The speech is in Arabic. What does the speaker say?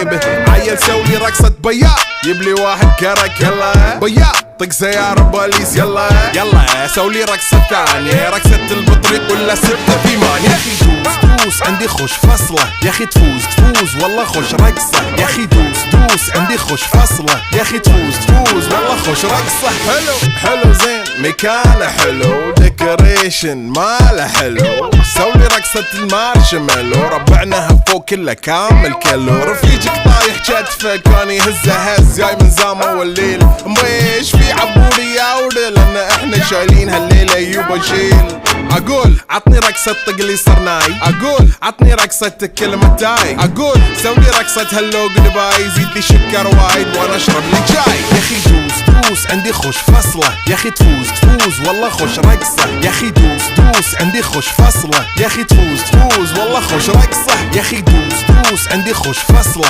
جيبه. عيل سوي رقصة بياع يبلي واحد كرك يلا بياع طق سيارة بوليس يلا يلا سولي رقصة ثانية رقصة البطريق ولا 6 في مان. يا اخي دوس عندي خوش فصلة يا اخي تفوز والله خوش رقصة يا اخي دوس عندي خوش فصلة يا اخي تفوز والله خوش رقصة. حلو زين مكانه حلو ديكوريشن ماله حلو سولي رقصة المارشميلو ربعناها فوق كله كامل كيلو. رفيجك طايح كتفه كان يهزه هز جاي من زامه والليل مبيش في عبوري يا ولد لان احنا شايلين هالليله يوبا شيل. اقول عطني رقصة طقلي صرناي اقول عطني رقصة كلمة تاي اقول سوي رقصة هلو جودباي زيد لي شكر وايد وانا اشرب لي جاي. يا اخي دوس عندي خوش فصلة يا اخي تفوز والله خوش رقصة يا اخي دوس عندي خوش فصلة يا اخي تفوز والله خوش رقصة يا اخي دوس عندي خوش فصلة.